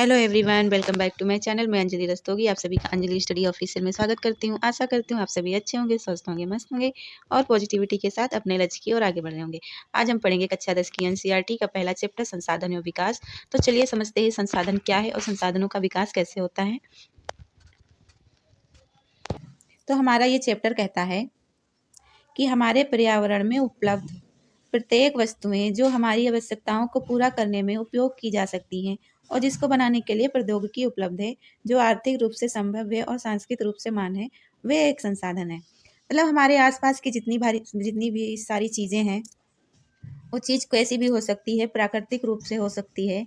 Hello everyone, welcome back to my channel. मैं अंजलि रस्तोगी आप सभी का अंजलि स्टडी ऑफिशियल में स्वागत करती हूँ। आशा करती हूँ आप सभी अच्छे होंगे, स्वस्थ होंगे, मस्त होंगे और पॉजिटिविटी के साथ अपने लक्ष्य की ओर आगे बढ़ रहे होंगे। आज हम पढ़ेंगे कक्षा 10 की एनसीईआरटी का पहला चैप्टर संसाधन और विकास। तो चलिए समझते हैं संसाधन क्या है और संसाधनों का विकास कैसे होता है। तो हमारा ये चैप्टर कहता है कि हमारे पर्यावरण में उपलब्ध प्रत्येक वस्तुएं जो हमारी आवश्यकताओं को पूरा करने में उपयोग की जा सकती हैं और जिसको बनाने के लिए प्रौद्योगिकी उपलब्ध है, जो आर्थिक रूप से संभव है और सांस्कृतिक रूप से मान है, वे एक संसाधन है। मतलब हमारे आसपास की जितनी भी सारी चीजें हैं, वो चीज कैसी भी हो सकती है, प्राकृतिक रूप से हो सकती है,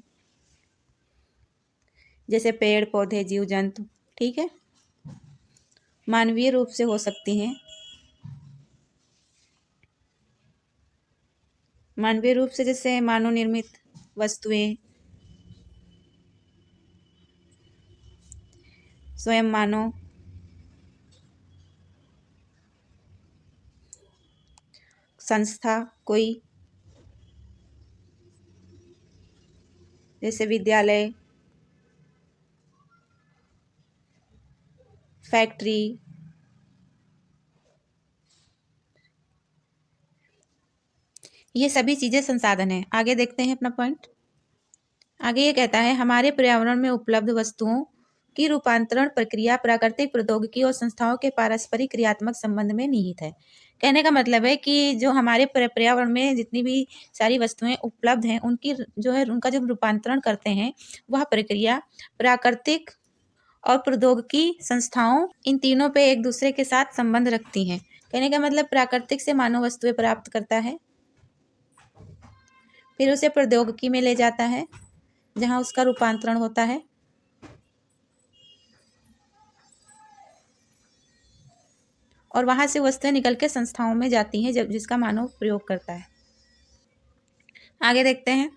जैसे पेड़ पौधे, जीव जंतु, ठीक है। मानवीय रूप से हो सकती हैं, मानवीय रूप से जैसे मानव निर्मित वस्तुएं, स्वयं मानव, संस्था कोई, जैसे विद्यालय, फैक्ट्री, ये सभी चीजें संसाधन है। आगे देखते हैं अपना पॉइंट। आगे ये कहता है हमारे पर्यावरण में उपलब्ध वस्तुओं की रूपांतरण प्रक्रिया प्राकृतिक प्रौद्योगिकी और संस्थाओं के पारस्परिक क्रियात्मक संबंध में निहित है। कहने का मतलब है कि जो हमारे पर्यावरण में जितनी भी सारी वस्तुएं उपलब्ध हैं, उनकी जो है उनका जब रूपांतरण करते हैं, वह प्रक्रिया प्राकृतिक और प्रौद्योगिकी संस्थाओं, इन तीनों पे एक दूसरे के साथ संबंध रखती हैं। कहने का मतलब प्राकृतिक से मानव वस्तुएं प्राप्त करता है, फिर उसे प्रौद्योगिकी में ले जाता है जहां उसका रूपांतरण होता है, और वहां से वस्तुएं निकल के संस्थाओं में जाती हैं जब जिसका मानव प्रयोग करता है। आगे देखते हैं।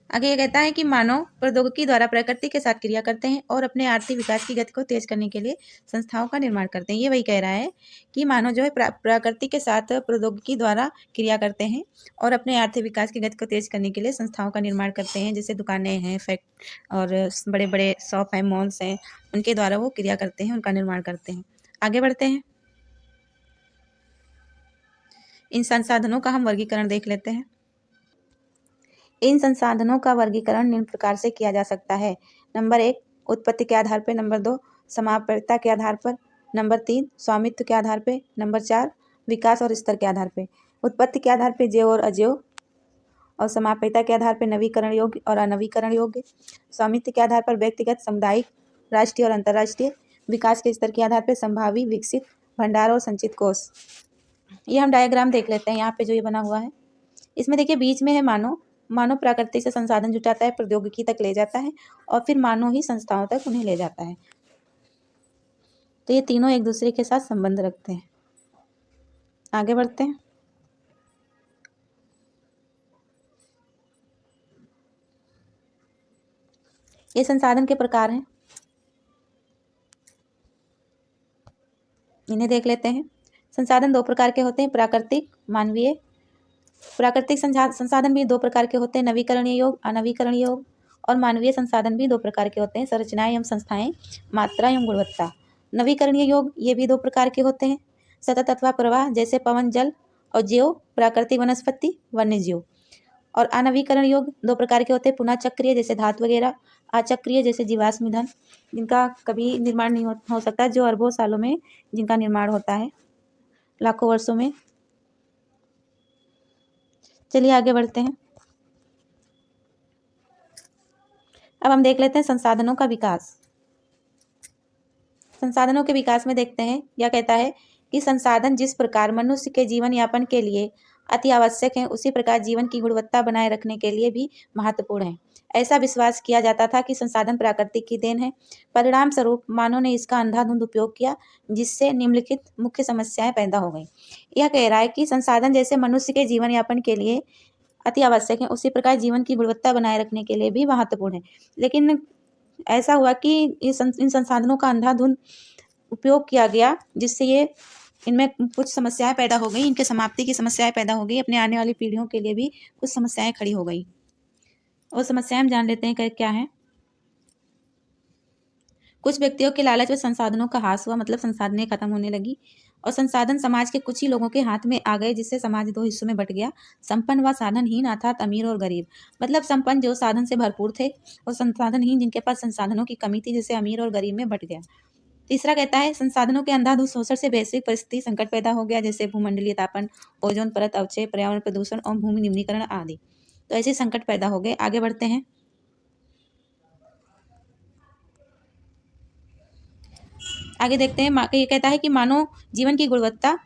आगे ये कहता है कि मानव प्रौद्योगिकी द्वारा प्रकृति के साथ क्रिया करते हैं और अपने आर्थिक विकास की गति को तेज करने के लिए संस्थाओं का निर्माण करते हैं। ये वही कह रहा है कि मानव जो है प्रकृति के साथ प्रौद्योगिकी द्वारा क्रिया करते हैं और अपने आर्थिक विकास की गति को तेज करने के लिए संस्थाओं का निर्माण करते हैं, जैसे दुकानें हैं, और बड़े बड़े शॉप हैं, मॉल्स हैं, उनके द्वारा वो क्रिया करते हैं, उनका निर्माण करते हैं। आगे बढ़ते हैं। इन संसाधनों का हम वर्गीकरण देख लेते हैं। इन संसाधनों का वर्गीकरण निम्न प्रकार से किया जा सकता है। नंबर 1, उत्पत्ति के आधार पर। नंबर 2, समाप्यता के आधार पर। नंबर 3, स्वामित्व के आधार पर। नंबर 4, विकास और स्तर के आधार पर। उत्पत्ति के आधार पर जैव और अजैव, और समाप्यता के आधार पर नवीकरण योग्य और अनवीकरण योग्य। स्वामित्व के आधार पर व्यक्तिगत, सामुदायिक, राष्ट्रीय और अंतर्राष्ट्रीय। विकास के स्तर के आधार पर संभावी, विकसित, भंडार और संचित कोष। ये हम डायग्राम देख लेते हैं। यहाँ पे जो ये बना हुआ है, इसमें देखिए बीच में है मानव। मानव प्राकृतिक से संसाधन जुटाता है, प्रौद्योगिकी तक ले जाता है और फिर मानव ही संस्थाओं तक उन्हें ले जाता है। तो ये तीनों एक दूसरे के साथ संबंध रखते हैं। आगे बढ़ते हैं। ये संसाधन के प्रकार हैं, इन्हें देख लेते हैं। संसाधन दो प्रकार के होते हैं, प्राकृतिक, मानवीय। प्राकृतिक संसाधन भी दो प्रकार के होते हैं, नवीकरणीय योग्य, अनवीकरणीय योग्य। और मानवीय संसाधन भी दो प्रकार के होते हैं, संरचनाएं एवं संस्थाएं, मात्रा एवं गुणवत्ता। नवीकरणीय योग्य ये भी दो प्रकार के होते हैं, सतत अथवा प्रवाह, जैसे पवन, जल और जैव, प्राकृतिक, वनस्पति, वन्य जीव। और अनवीकरण योग्य दो प्रकार के होते हैं, पुनः चक्रीय जैसे धातु वगैरह, अचक्रीय जैसे जीवाश्म ईंधन, जिनका कभी निर्माण नहीं हो सकता, जो अरबों सालों में जिनका निर्माण होता है, लाखों वर्षों में। चलिए आगे बढ़ते हैं। अब हम देख लेते हैं संसाधनों का विकास। संसाधनों के विकास में देखते हैं क्या कहता है कि संसाधन जिस प्रकार मनुष्य के जीवन यापन के लिए अति आवश्यक है, उसी प्रकार जीवन की गुणवत्ता बनाए रखने के लिए भी महत्वपूर्ण है। ऐसा विश्वास किया जाता था कि संसाधन प्रकृति की देन है। परिणाम स्वरूप मानव ने इसका अंधाधुंध उपयोग किया, जिससे निम्नलिखित मुख्य समस्याएं पैदा हो गई। यह कह रहा है कि संसाधन जैसे मनुष्य के जीवन यापन के लिए अति आवश्यक है, उसी प्रकार जीवन की गुणवत्ता बनाए रखने के लिए भी महत्वपूर्ण है। लेकिन ऐसा हुआ कि इन संसाधनों का अंधाधुंध उपयोग किया गया, जिससे ये इनमें कुछ समस्याएं पैदा हो गई, इनके समाप्ति की समस्याएं पैदा हो गई, अपने आने वाली पीढ़ियों के लिए भी कुछ समस्याएं खड़ी हो गई। और समस्याएं हम जान लेते हैं क्या है। कुछ व्यक्तियों के लालच में संसाधनों का ह्रास हुआ, मतलब संसाधनें खत्म होने लगी और संसाधन समाज के कुछ ही लोगों के हाथ में आ गए, जिससे समाज दो हिस्सों में बट गया, संपन्न व साधनहीन अर्थात अमीर और गरीब। मतलब संपन्न जो साधन से भरपूर थे और संसाधनहीन जिनके पास संसाधनों की कमी थी, जिससे अमीर और गरीब में बट गया। तीसरा कहता है संसाधनों के अंधाधुंध शोषण से वैश्विक परिस्थिति संकट पैदा हो गया, जैसे भूमंडलीय तापन, ओजोन परत अवक्षय, पर्यावरण प्रदूषण और भूमि निम्नीकरण आदि। तो ऐसे संकट पैदा हो गए। आगे बढ़ते हैं। आगे देखते हैं। ये कहता है कि मानव जीवन की गुणवत्ता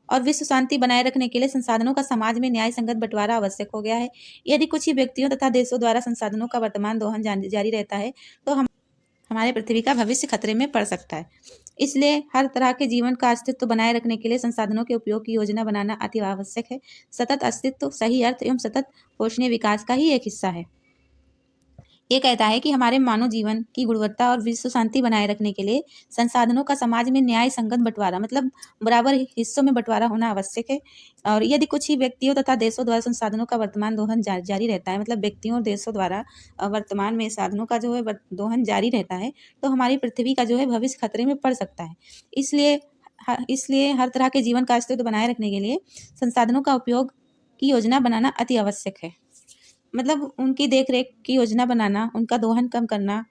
और विश्व शांति बनाए रखने के लिए संसाधनों का समाज में न्याय संगत बंटवारा आवश्यक हो गया है। यदि कुछ ही व्यक्तियों तथा देशों द्वारा संसाधनों का वर्तमान दोहन जारी रहता है तो हमारे पृथ्वी का भविष्य खतरे में पड़ सकता है। इसलिए हर तरह के जीवन का अस्तित्व बनाए रखने के लिए संसाधनों के उपयोग की योजना बनाना अति आवश्यक है। सतत अस्तित्व सही अर्थ एवं सतत पोषणीय विकास का ही एक हिस्सा है। ये कहता है कि हमारे मानव जीवन की गुणवत्ता और विश्व शांति बनाए रखने के लिए संसाधनों का समाज में न्याय संगत बंटवारा, मतलब बराबर हिस्सों में बंटवारा होना आवश्यक है। और यदि कुछ ही व्यक्तियों तथा देशों द्वारा संसाधनों का वर्तमान दोहन जारी रहता है, मतलब व्यक्तियों और देशों द्वारा वर्तमान में साधनों का जो है दोहन जारी रहता है, तो हमारी पृथ्वी का जो है भविष्य खतरे में पड़ सकता है। इसलिए हर तरह के जीवन का अस्तित्व बनाए रखने के लिए संसाधनों का उपयोग की योजना बनाना अति आवश्यक है। मतलब उनकी देखरेख की योजना बनाना, उनका दोहन कम करना,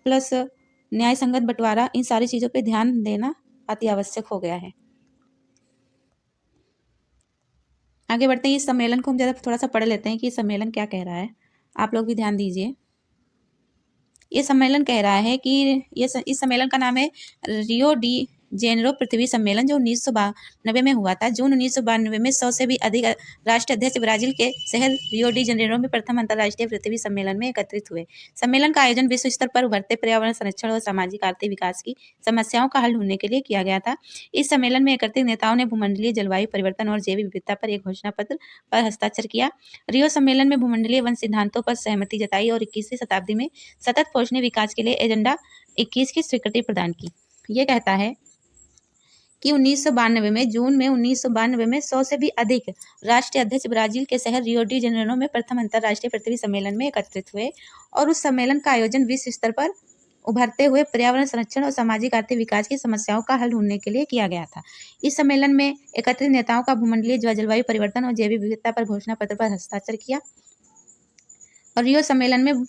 प्लस न्याय संगत बंटवारा, इन सारी चीज़ों पे ध्यान देना अति आवश्यक हो गया है। आगे बढ़ते हैं। इस सम्मेलन को हम ज़रा थोड़ा सा पढ़ लेते हैं कि सम्मेलन क्या कह रहा है। आप लोग भी ध्यान दीजिए। ये सम्मेलन कह रहा है कि इस सम्मेलन का नाम है रियो डी जेनेरो पृथ्वी सम्मेलन, जो 1992 में हुआ था। जून 1992 में 100 से भी अधिक राष्ट्र अध्यक्ष ब्राजील के शहर रियो डी जेनेरो में प्रथम अंतर्राष्ट्रीय पृथ्वी सम्मेलन में एकत्रित हुए। सम्मेलन का आयोजन विश्व स्तर पर उभरते पर्यावरण संरक्षण और सामाजिक आर्थिक विकास की समस्याओं का हल ढूंढने के लिए किया गया था। इस सम्मेलन में एकत्रित नेताओं ने भूमंडलीय जलवायु परिवर्तन और जैव विविधता पर एक घोषणा पत्र पर हस्ताक्षर किया। रियो सम्मेलन में भूमंडलीय वन सिद्धांतों पर सहमति जताई और 21वीं शताब्दी में सतत पोषणीय विकास के लिए एजेंडा 21 की स्वीकृति प्रदान की। ये कहता है कि 1992 में जून में 1992 में 100 से भी अधिक राष्ट्रीय अध्यक्ष ब्राजील के शहर रियो डी जेनेरो में प्रथम अंतर्राष्ट्रीय पृथ्वी सम्मेलन में एकत्रित हुए और उस सम्मेलन का आयोजन विश्व स्तर पर उभरते हुए पर्यावरण संरक्षण और सामाजिक आर्थिक विकास की समस्याओं का हल ढूंढने के लिए किया गया था। इस सम्मेलन में एकत्रित नेताओं का भूमंडलीय जलवायु परिवर्तन और जैव विविधता पर घोषणा पत्र पर हस्ताक्षर किया और रियो सम्मेलन में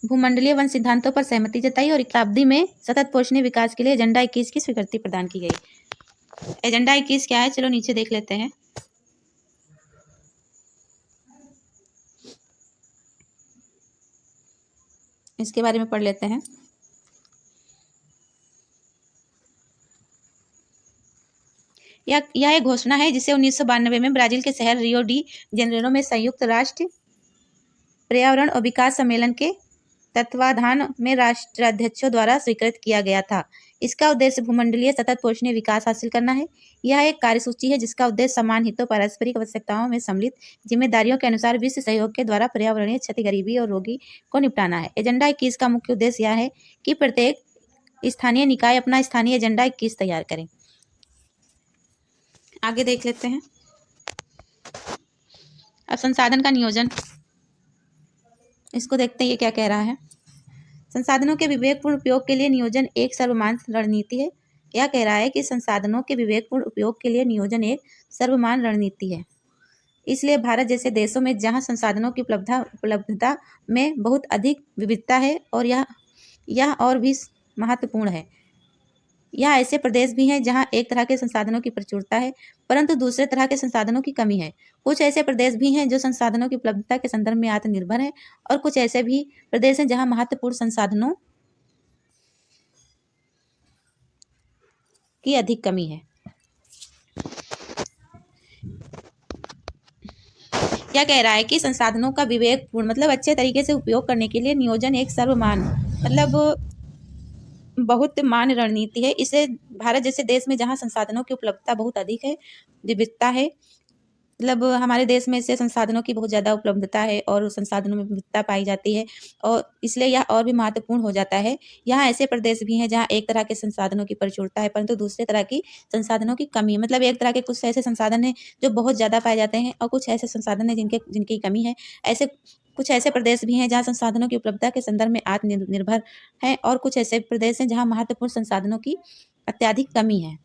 भूमंडलीय वन सिद्धांतों पर सहमति जताई और शताब्दी में सतत पोषणीय विकास के लिए एजेंडा 21 की स्वीकृति प्रदान की गई। एजेंडा 21 क्या है, चलो नीचे देख लेते हैं। इसके बारे में पढ़ लेते हैं। यह एक घोषणा है जिसे 1992 में ब्राजील के शहर रियो डी जेनेरो में संयुक्त राष्ट्र पर्यावरण और विकास सम्मेलन के तत्वाधान में राष्ट्राध्यक्षों द्वारा स्वीकृत किया गया था। इसका उद्देश्य भूमंडलीय सतत पोषणीय विकास हासिल करना है। यह एक कार्यसूची है जिसका उद्देश्य समान हितों, पारस्परिक आवश्यकताओं में सम्मिलित जिम्मेदारियों के अनुसार विश्व सहयोग के द्वारा पर्यावरणीय क्षति, गरीबी और रोगी को निपटाना है। एजेंडा 21 का मुख्य उद्देश्य यह है कि प्रत्येक स्थानीय निकाय अपना स्थानीय एजेंडा 21 तैयार करें। आगे देख लेते हैं। अब संसाधन का नियोजन, इसको देखते हैं ये क्या कह रहा है। संसाधनों के विवेकपूर्ण उपयोग के लिए नियोजन एक सर्वमान्य रणनीति है। यह कह रहा है कि संसाधनों के विवेकपूर्ण उपयोग के लिए नियोजन एक सर्वमान्य रणनीति है। इसलिए भारत जैसे देशों में जहां संसाधनों की उपलब्धता में बहुत अधिक विविधता है और यह और भी महत्वपूर्ण है, यह ऐसे प्रदेश भी हैं जहां एक तरह के संसाधनों की प्रचुरता है परंतु दूसरे तरह के संसाधनों की कमी है। कुछ ऐसे प्रदेश भी हैं जो संसाधनों की उपलब्धता के संदर्भ में आत्मनिर्भर हैं और कुछ ऐसे भी प्रदेश हैं जहां महत्वपूर्ण संसाधनों की अधिक कमी है। क्या कह रहा है कि संसाधनों का विवेकपूर्ण मतलब अच्छे तरीके से उपयोग करने के लिए नियोजन एक सर्वमान्य मतलब बहुत मान्य रणनीति है। इसे भारत जैसे देश में जहां संसाधनों की उपलब्धता बहुत अधिक है, विविधता है मतलब हमारे देश में ऐसे संसाधनों की बहुत ज़्यादा उपलब्धता है और संसाधनों में विविधता पाई जाती है और इसलिए यह और भी महत्वपूर्ण हो जाता है। यहाँ ऐसे प्रदेश भी हैं जहाँ एक तरह के संसाधनों की प्रचुरता है परंतु दूसरे तरह की संसाधनों की कमी है। मतलब एक तरह के कुछ ऐसे संसाधन हैं जो बहुत ज़्यादा पाए जाते हैं और कुछ ऐसे संसाधन हैं जिनकी कमी है। ऐसे कुछ ऐसे प्रदेश भी हैं जहाँ संसाधनों की उपलब्धता के संदर्भ में आत्मनिर्भर हैं और कुछ ऐसे प्रदेश हैं जहाँ महत्वपूर्ण संसाधनों की अत्यधिक कमी है।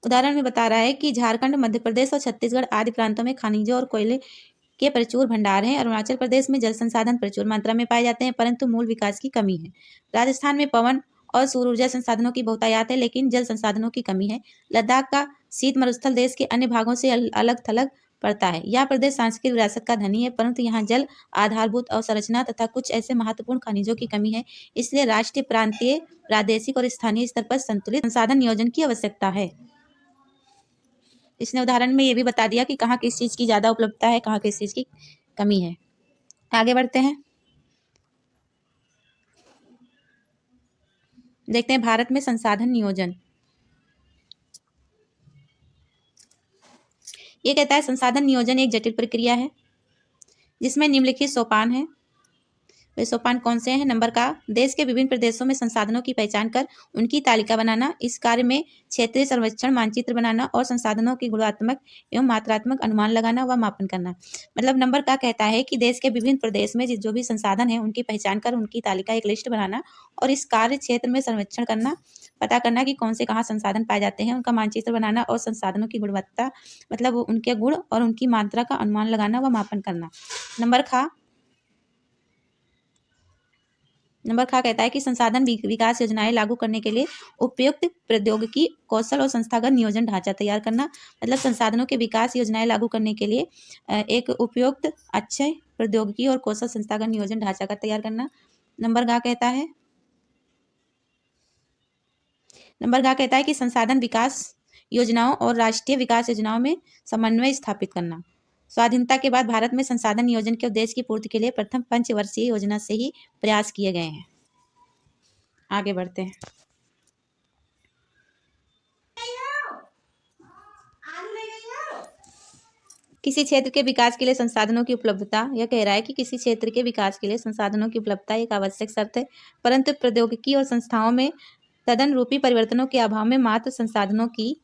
उदाहरण में बता रहा है कि झारखंड, मध्य प्रदेश और छत्तीसगढ़ आदि प्रांतों में खनिजों और कोयले के प्रचुर भंडार हैं। अरुणाचल प्रदेश में जल संसाधन प्रचुर मात्रा में पाए जाते हैं परंतु मूल विकास की कमी है। राजस्थान में पवन और सौर ऊर्जा संसाधनों की बहुतायत है लेकिन जल संसाधनों की कमी है। लद्दाख का शीत मरुस्थल देश के अन्य भागों से अलग थलग पड़ता है। यह प्रदेश सांस्कृतिक विरासत का धनी है परंतु यहाँ जल आधारभूत अवसंरचना तथा कुछ ऐसे महत्वपूर्ण खनिजों की कमी है। इसलिए राष्ट्रीय, प्रांतीय, प्रादेशिक और स्थानीय स्तर पर संतुलित संसाधन नियोजन की आवश्यकता है। इसने उदाहरण में ये भी बता दिया कि कहाँ किस चीज़ की ज़्यादा उपलब्धता है, कहाँ किस चीज़ की कमी है। आगे बढ़ते हैं, देखते हैं भारत में संसाधन नियोजन। ये कहता है संसाधन नियोजन एक जटिल प्रक्रिया है जिसमें निम्नलिखित सोपान है। वे सोपान कौन से हैं? नंबर का, देश के विभिन्न प्रदेशों में संसाधनों की पहचान कर उनकी तालिका बनाना। इस कार्य में क्षेत्रीय सर्वेक्षण, मानचित्र बनाना और संसाधनों की गुणात्मक एवं मात्रात्मक अनुमान लगाना व मापन करना। मतलब नंबर का कहता है कि देश के विभिन्न प्रदेश में जो भी संसाधन है उनकी पहचान कर उनकी तालिका, एक लिस्ट बनाना और इस कार्य क्षेत्र में सर्वेक्षण करना, पता करना कि कौन से कहाँ संसाधन पाए जाते हैं, उनका मानचित्र बनाना और संसाधनों की गुणवत्ता, मतलब उनके गुण और उनकी मात्रा का अनुमान लगाना व मापन करना। नंबर खा कहता है कि संसाधन विकास योजनाएं लागू करने के लिए उपयुक्त प्रौद्योगिकी, कौशल और संस्थागत नियोजन ढांचा तैयार करना। मतलब संसाधनों के विकास योजनाएं लागू करने के लिए एक उपयुक्त, अच्छे प्रौद्योगिकी और कौशल संस्थागत नियोजन ढांचा का तैयार करना। नंबर गा कहता है कि संसाधन विकास योजनाओं और राष्ट्रीय विकास योजनाओं में समन्वय स्थापित करना। स्वाधीनता के बाद भारत में संसाधन नियोजन के उद्देश्य की पूर्ति के लिए प्रथम पंचवर्षीय योजना से ही प्रयास किए गए हैं। आगे बढ़ते हैं, किसी क्षेत्र के विकास के लिए संसाधनों की उपलब्धता। यह कह रहा है कि किसी क्षेत्र के विकास के लिए संसाधनों की उपलब्धता एक आवश्यक शर्त है परंतु प्रौद्योगिकी और संस्थाओं में तदनुरूपी परिवर्तनों के अभाव में मात्र संसाधनों की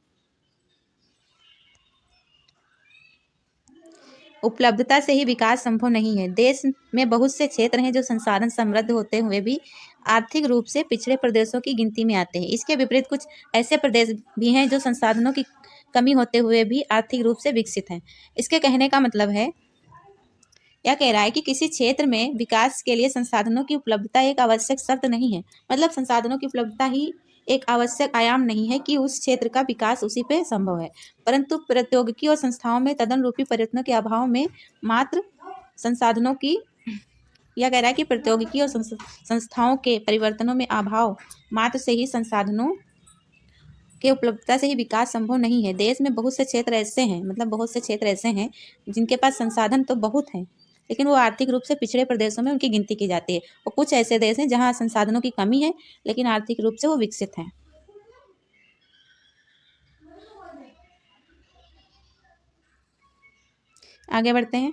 उपलब्धता से ही विकास संभव नहीं है। देश में बहुत से क्षेत्र हैं जो संसाधन समृद्ध होते हुए भी आर्थिक रूप से पिछड़े प्रदेशों की गिनती में आते हैं। इसके विपरीत कुछ ऐसे प्रदेश भी हैं जो संसाधनों की कमी होते हुए भी आर्थिक रूप से विकसित हैं। इसके कहने का मतलब है, यह कह रहा है कि किसी क्षेत्र में विकास के लिए संसाधनों की उपलब्धता एक आवश्यक शर्त नहीं है। मतलब संसाधनों की उपलब्धता ही एक आवश्यक आयाम नहीं है कि उस क्षेत्र का विकास उसी पे संभव है, परंतु प्रौद्योगिकी और संस्थाओं में तदनुरूपी परिवर्तनों के अभाव में मात्र संसाधनों की, यह कह रहा है कि प्रौद्योगिकी और संस्थाओं के परिवर्तनों में अभाव मात्र से ही संसाधनों के उपलब्धता से ही विकास संभव नहीं है। देश में बहुत से क्षेत्र ऐसे हैं, मतलब बहुत से क्षेत्र ऐसे हैं जिनके पास संसाधन तो बहुत हैं लेकिन वो आर्थिक रूप से पिछड़े प्रदेशों में उनकी गिनती की जाती है। और कुछ ऐसे देश हैं जहाँ संसाधनों की कमी है लेकिन आर्थिक रूप से वो विकसित हैं। आगे बढ़ते हैं,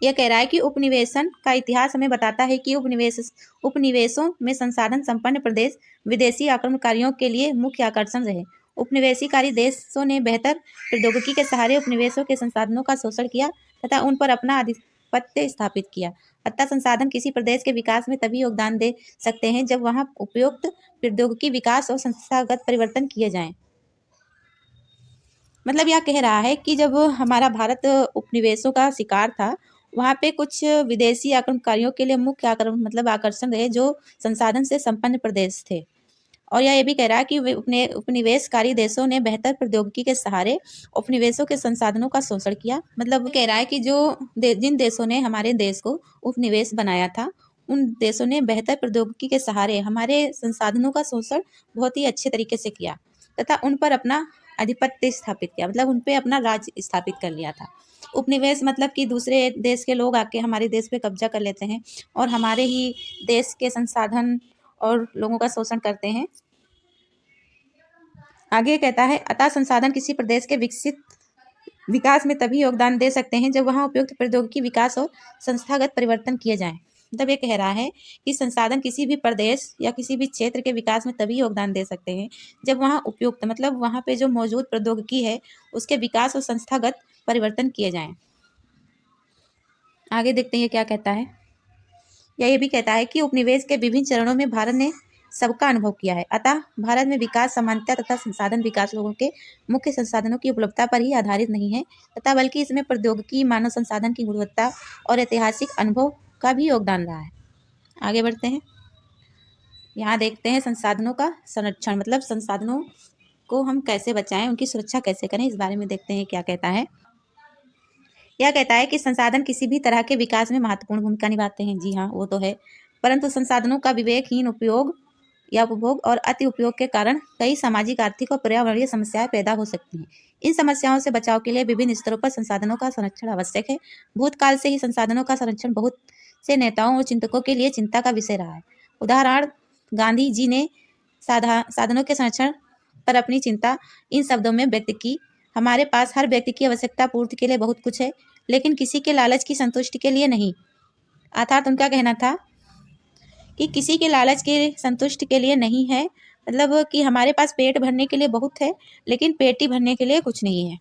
यह कह रहा है कि उपनिवेशन का इतिहास हमें बताता है कि उपनिवेशों में संसाधन संपन्न प्रदेश विदेशी आक्रमणकारियों के लिए मुख्य आकर्षण रहे। उपनिवेशकारी देशों ने बेहतर प्रौद्योगिकी के सहारे उपनिवेशों के संसाधनों का शोषण किया तथा उन पर अपना आधिपत्य स्थापित किया। अतः संसाधन किसी प्रदेश के विकास में तभी योगदान दे सकते हैं जब वहाँ उपयुक्त प्रौद्योगिकी विकास और संस्थागत परिवर्तन किए जाएं। मतलब यह कह रहा है कि जब हमारा भारत उपनिवेशों का शिकार था, वहाँ पे कुछ विदेशी आक्रमणकारियों के लिए मुख्य आकर्षण रहे जो संसाधन से संपन्न प्रदेश थे। और यह भी कह रहा है कि उपनिवेशकारी देशों ने बेहतर प्रौद्योगिकी के सहारे उपनिवेशों के संसाधनों का शोषण किया। मतलब कह रहा है कि जिन देशों ने हमारे देश को उपनिवेश बनाया था उन देशों ने बेहतर प्रौद्योगिकी के सहारे हमारे संसाधनों का शोषण बहुत ही अच्छे तरीके से किया तथा उन पर अपना आधिपत्य स्थापित किया, मतलब उन पे अपना राज्य स्थापित कर लिया था। उपनिवेश मतलब कि दूसरे देश के लोग आके हमारे देश पे कब्जा कर लेते हैं और हमारे ही देश के संसाधन और लोगों का शोषण करते हैं। आगे कहता है अतः संसाधन किसी प्रदेश के विकास में तभी योगदान दे सकते हैं जब वहाँ उपयुक्त प्रौद्योगिकी विकास और संस्थागत परिवर्तन किए जाएं। मतलब ये कह रहा है कि संसाधन किसी भी प्रदेश या किसी भी क्षेत्र के विकास में तभी योगदान दे सकते हैं जब वहाँ उपयुक्त मतलब वहाँ पे जो मौजूद प्रौद्योगिकी है उसके विकास और संस्थागत परिवर्तन किए जाएं। आगे देखते हैं ये क्या कहता है। ये भी कहता है कि उपनिवेश के विभिन्न चरणों में भारत ने सबका अनुभव किया है। अतः भारत में विकास समानता तथा संसाधन विकास लोगों के मुख्य संसाधनों की उपलब्धता पर ही आधारित नहीं है तथा बल्कि इसमें प्रौद्योगिकी, मानव संसाधन की गुणवत्ता और ऐतिहासिक अनुभव का भी योगदान रहा है। आगे बढ़ते हैं। यहाँ देखते हैं संसाधनों का संरक्षण मतलब संसाधनों को हम कैसे बचाएं, उनकी सुरक्षा कैसे करें, इस बारे में देखते हैं क्या कहता है। यह कहता है कि संसाधन किसी भी तरह के विकास में महत्वपूर्ण भूमिका निभाते हैं। जी हाँ, वो तो है, परंतु संसाधनों का विवेकहीन उपयोग या उपभोग और अति उपयोग के कारण कई सामाजिक, आर्थिक और पर्यावरणीय समस्याएं पैदा हो सकती हैं। इन समस्याओं से बचाव के लिए विभिन्न स्तरों पर संसाधनों का संरक्षण आवश्यक है। भूतकाल से ही संसाधनों का संरक्षण बहुत से नेताओं और चिंतकों के लिए चिंता का विषय रहा है। उदाहरण गांधी जी ने साधनों के संरक्षण पर अपनी चिंता इन शब्दों में व्यक्त की। हमारे पास हर व्यक्ति की आवश्यकता पूर्ति के लिए बहुत कुछ है, लेकिन किसी के लालच की संतुष्टि के लिए नहीं। अर्थात उनका कहना था कि किसी के लालच के संतुष्टि के लिए नहीं है, मतलब कि हमारे पास पेट भरने के लिए बहुत है लेकिन पेटी भरने के लिए कुछ नहीं है।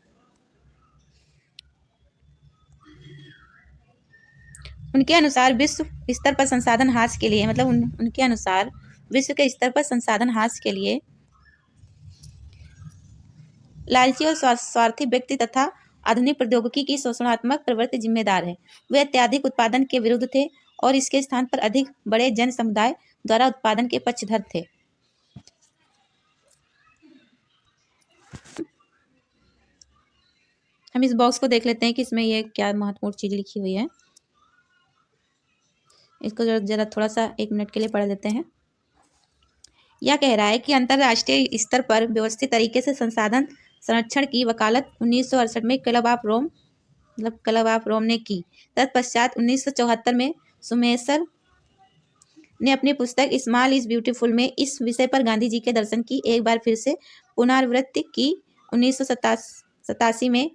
उनके अनुसार विश्व स्तर पर संसाधन हास के लिए मतलब उनके अनुसार विश्व के स्तर पर संसाधन हास के लिए लालची और स्वार्थी व्यक्ति तथा आधुनिक प्रौद्योगिकी की शोषणात्मक प्रवृत्ति जिम्मेदार है। वे अत्यधिक उत्पादन के विरुद्ध थे और इसके स्थान पर अधिक बड़े जन समुदाय द्वारा उत्पादन के पक्षधर थे। हम इस बॉक्स को देख लेते हैं कि इसमें ये क्या महत्वपूर्ण चीज लिखी हुई है। इसको जरा थोड़ा सा 1 मिनट के लिए पढ़ लेते हैं। यह कह रहा है कि अंतर्राष्ट्रीय स्तर पर व्यवस्थित तरीके से संसाधन संरक्षण की वकालत 1968 में क्लब ऑफ रोम ने की। तत्पश्चात 1974 में सुमेसर ने अपनी पुस्तक स्मॉल इज ब्यूटीफुल में इस विषय पर गांधी जी के दर्शन की एक बार फिर से पुनरावृत्ति की। 1987 में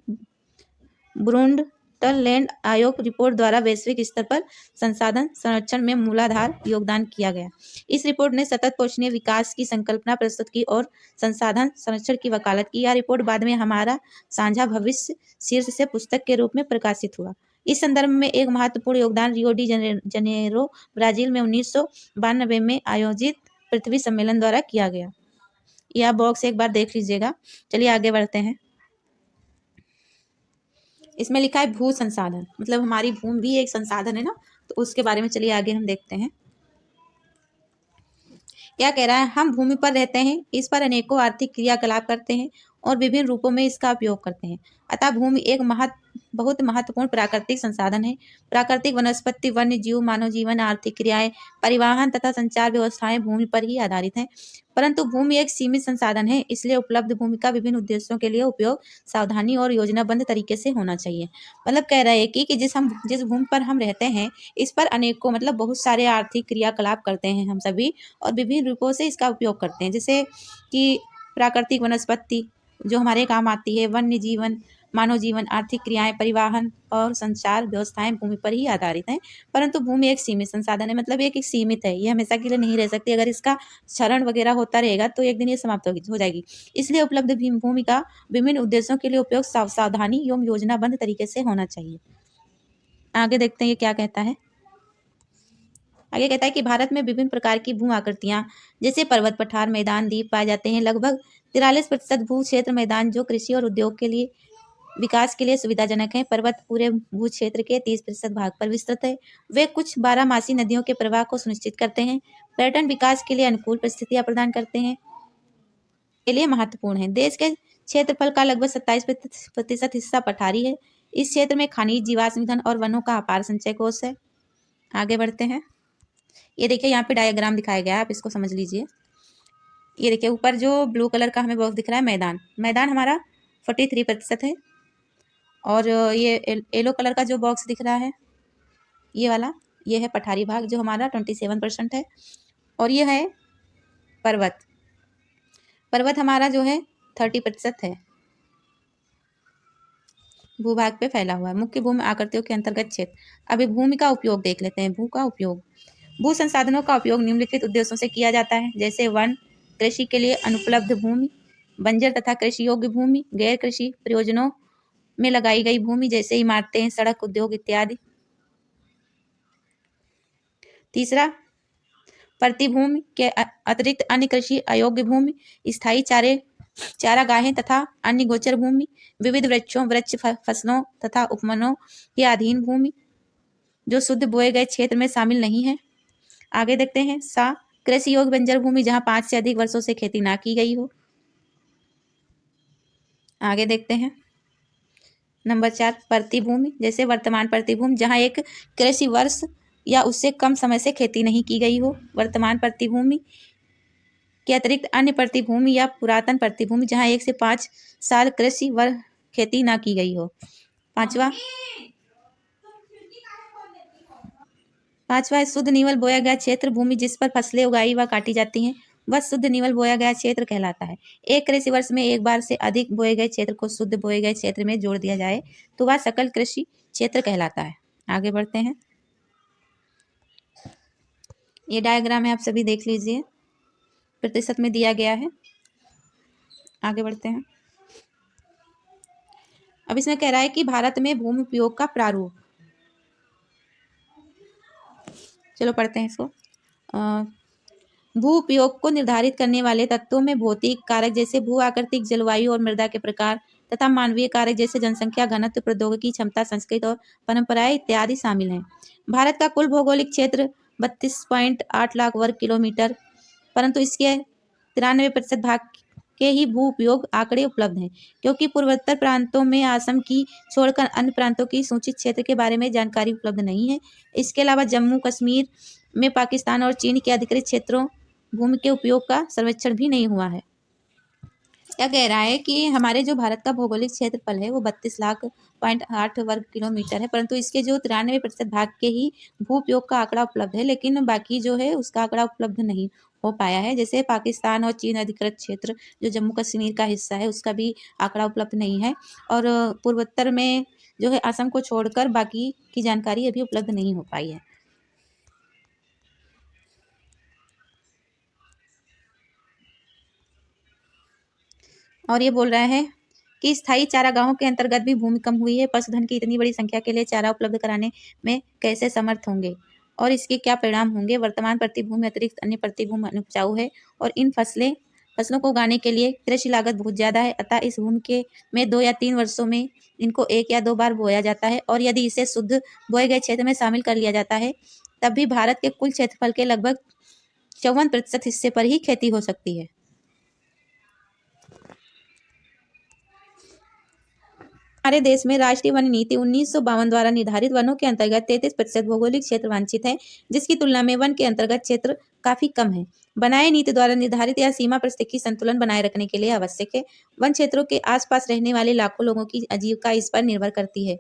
ब्रुंडटलैंड आयोग रिपोर्ट द्वारा वैश्विक स्तर पर संसाधन संरक्षण में मूलाधार योगदान किया गया। इस रिपोर्ट ने सतत पोषणीय विकास की संकल्पना प्रस्तुत की और संसाधन संरक्षण की वकालत की। यह रिपोर्ट बाद में हमारा साझा भविष्य शीर्ष से पुस्तक के रूप में प्रकाशित हुआ। इस संदर्भ में एक महत्वपूर्ण योगदान रियो डी जनेरो ब्राजील में 1992 में आयोजित पृथ्वी सम्मेलन द्वारा किया गया। यह बॉक्स एक बार देख लीजिएगा। चलिए आगे बढ़ते हैं। इसमें लिखा है भू संसाधन, मतलब हमारी भूमि भी एक संसाधन है ना, तो उसके बारे में चलिए आगे हम देखते हैं। क्या कह रहा है, हम भूमि पर रहते हैं, इस पर अनेकों आर्थिक क्रियाकलाप करते हैं और विभिन्न रूपों में इसका उपयोग करते हैं। अतः भूमि एक बहुत महत्वपूर्ण प्राकृतिक संसाधन है। प्राकृतिक वनस्पति, वन्य जीव, मानव जीवन, आर्थिक क्रियाएं, परिवहन तथा संचार व्यवस्थाएं भूमि पर ही आधारित हैं। परंतु भूमि एक सीमित संसाधन है, इसलिए उपलब्ध भूमि का विभिन्न उद्देश्यों के लिए उपयोग सावधानी और योजनाबद्ध तरीके से होना चाहिए। मतलब कह रहे हैं कि जिस भूमि पर हम रहते हैं इस पर अनेकों मतलब बहुत सारे आर्थिक क्रियाकलाप करते हैं हम सभी, और विभिन्न रूपों से इसका उपयोग करते हैं, जैसे कि प्राकृतिक वनस्पति जो हमारे काम आती है, वन्य जीवन, मानव जीवन, आर्थिक क्रियाएं, परिवहन और संचार व्यवस्थाएं भूमि पर ही आधारित हैं। परंतु भूमि एक सीमित संसाधन है, मतलब एक सीमित है, ये हमेशा के लिए नहीं रह सकती। अगर इसका क्षरण वगैरह होता रहेगा तो एक दिन ये समाप्त हो जाएगी। इसलिए उपलब्ध भूमि का विभिन्न उद्देश्यों के लिए उपयोग सावधानी एवं योजनाबद्ध तरीके से होना चाहिए। आगे देखते हैं ये क्या कहता है। आगे कहता है कि भारत में विभिन्न प्रकार की भू आकृतियां जैसे पर्वत, पठार, मैदान, द्वीप पाए जाते हैं। लगभग 43% भू क्षेत्र मैदान जो कृषि और उद्योग के लिए विकास के लिए सुविधाजनक है। पर्वत पूरे भू क्षेत्र के 30% भाग पर विस्तृत है। वे कुछ 12 नदियों के प्रवाह को सुनिश्चित करते हैं। पर्यटन विकास के लिए अनुकूल परिस्थितियां प्रदान करते हैं, के लिए महत्वपूर्ण है। देश के क्षेत्रफल का लगभग 27% हिस्सा पठारी है। इस क्षेत्र में खनिज, जीवाश्म ईंधन और वनों का अपार संचय कोष है। आगे बढ़ते हैं। ये देखिए यहाँ पे डायग्राम दिखाया गया है, आप इसको समझ लीजिए। ये देखिए ऊपर जो ब्लू कलर का हमें बॉक्स दिख रहा है, मैदान हमारा 43% है, और ये येलो कलर का जो बॉक्स दिख रहा है ये वाला, ये है पठारी भाग जो हमारा 27% है। और ये है पर्वत हमारा जो है 30% है भूभाग पे फैला हुआ है। मुख्य भूमि आकृतियों के अंतर्गत क्षेत्र। अभी भूमि का उपयोग देख लेते हैं। भू का उपयोग, भू संसाधनों का उपयोग निम्नलिखित उद्देश्यों से किया जाता है, जैसे वन, कृषि के लिए अनुपलब्ध भूमि, बंजर तथा कृषि योग्य भूमि, गैर कृषि प्रयोजनों में लगाई गई भूमि जैसे इमारतें, सड़क, उद्योग इत्यादि। तीसरा, प्रतिभूमि के अतिरिक्त अन्य कृषि अयोग्य भूमि, स्थायी चारागाहें तथा अन्य गोचर भूमि, विविध वृक्षों, वृक्ष फसलों तथा उपवनों के अधीन भूमि जो शुद्ध बोए गए क्षेत्र में शामिल नहीं है। आगे देखते हैं। कृषि योग्य बंजर भूमि जहां 5 से अधिक वर्षों से खेती ना की गई हो। आगे देखते हैं। नंबर 4, प्रतिभूमि, जैसे वर्तमान प्रतिभूमि जहां एक कृषि वर्ष या उससे कम समय से खेती नहीं की गई हो। वर्तमान प्रतिभूमि के अतिरिक्त अन्य प्रतिभूमि या पुरातन प्रतिभूमि जहां 1 से 5 साल कृषि वर्ष खेती ना की गई हो। पांचवा शुद्ध निवल बोया गया क्षेत्र, भूमि जिस पर फसलें उगाई व काटी जाती हैं वह शुद्ध निवल बोया गया क्षेत्र कहलाता है। एक कृषि वर्ष में एक बार से अधिक बोए गए क्षेत्र को शुद्ध बोए गए क्षेत्र में जोड़ दिया जाए तो वह सकल कृषि क्षेत्र कहलाता है। आगे बढ़ते हैं। ये डायग्राम है, आप सभी देख लीजिए, प्रतिशत में दिया गया है। आगे बढ़ते हैं। अब इसमें कह रहा है कि भारत में भूमि उपयोग का प्रारूप। चलो पढ़ते हैं इसको। भू उपयोग को निर्धारित करने वाले तत्वों में भौतिक कारक जैसे भू आकृतिक, जलवायु और मृदा के प्रकार तथा मानवीय कारक जैसे जनसंख्या घनत्व, प्रौद्योगिकी क्षमता, संस्कृति और परंपराएं इत्यादि शामिल हैं। भारत का कुल भौगोलिक क्षेत्र 32.8 लाख वर्ग किलोमीटर, परंतु इसके 93% भाग के ही भू उपयोग आंकड़े उपलब्ध हैं, क्योंकि पूर्वोत्तर प्रांतों में असम की छोड़कर अन्य प्रांतों की सूचित क्षेत्र के बारे में जानकारी उपलब्ध नहीं है। इसके अलावा जम्मू कश्मीर में पाकिस्तान और चीन के अधिकृत क्षेत्रों भूमि के उपयोग का सर्वेक्षण भी नहीं हुआ है। क्या कह रहा है कि हमारे जो भारत का भौगोलिक क्षेत्रफल है वो 32 लाख 8 वर्ग किलोमीटर है, परंतु इसके जो 93% भाग के ही भू उपयोग का आंकड़ा उपलब्ध है, लेकिन बाकी जो है उसका आंकड़ा उपलब्ध नहीं हो पाया है। जैसे पाकिस्तान और चीन अधिकृत क्षेत्र जो जम्मू कश्मीर का हिस्सा है उसका भी आंकड़ा उपलब्ध नहीं है, और पूर्वोत्तर में जो है असम को छोड़कर बाकी की जानकारी अभी उपलब्ध नहीं हो पाई है। और ये बोल रहा है कि स्थायी चारागाहों के अंतर्गत भी भूमि कम हुई है। पशुधन की इतनी बड़ी संख्या के लिए चारा उपलब्ध कराने में कैसे समर्थ होंगे और इसके क्या परिणाम होंगे। वर्तमान प्रतिभूमि अतिरिक्त अन्य प्रतिभूमि अनुपजाऊ है और इन फसलों को उगाने के लिए कृषि लागत बहुत ज़्यादा है, अतः इस भूमि के में 2 या 3 वर्षों में इनको 1 या 2 बार बोया जाता है, और यदि इसे शुद्ध बोए गए क्षेत्र में शामिल कर लिया जाता है तब भी भारत के कुल क्षेत्रफल के लगभग 54% हिस्से पर ही खेती हो सकती है। हमारे देश में राष्ट्रीय वन नीति 1952 द्वारा निर्धारित वनों के अंतर्गत 33% भौगोलिक क्षेत्र वांछित है, जिसकी तुलना में वन के अंतर्गत क्षेत्र काफी कम है। बनाए नीति द्वारा निर्धारित यह सीमा पारिस्थितिकी संतुलन बनाए रखने के लिए आवश्यक है। वन क्षेत्रों के आसपास रहने वाले लाखों लोगों की आजीविका इस पर निर्भर करती है।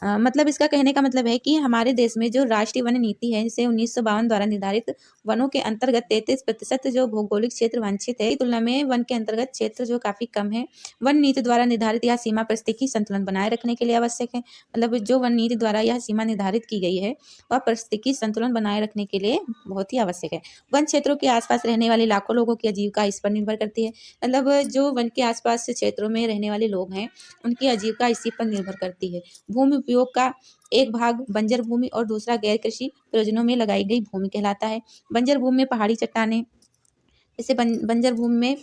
मतलब इसका कहने का मतलब है कि हमारे देश में जो राष्ट्रीय वन नीति है इसे 1952 द्वारा निर्धारित वनों के अंतर्गत 33% जो भौगोलिक क्षेत्र वांछित है, तुलना में वन के अंतर्गत क्षेत्र जो काफी कम है। वन नीति द्वारा निर्धारित यह सीमा पारिस्थितिकी संतुलन बनाए रखने के लिए आवश्यक है। मतलब जो वन नीति द्वारा यह सीमा निर्धारित की गई है वह पारिस्थितिकी संतुलन बनाए रखने के लिए बहुत ही आवश्यक है। वन क्षेत्रों के आसपास रहने वाले लाखों लोगों की आजीविका इस पर निर्भर करती है। मतलब जो वन के आसपास क्षेत्रों में रहने वाले लोग हैं उनकी आजीविका इसी पर निर्भर करती है। भूमि उपयोग का एक भाग बंजर भूमि और दूसरा गैर कृषि प्रयोजनों में लगाई गई भूमि कहलाता है। बंजर भूमि में पहाड़ी चट्टानें, जैसे बंजर भूमि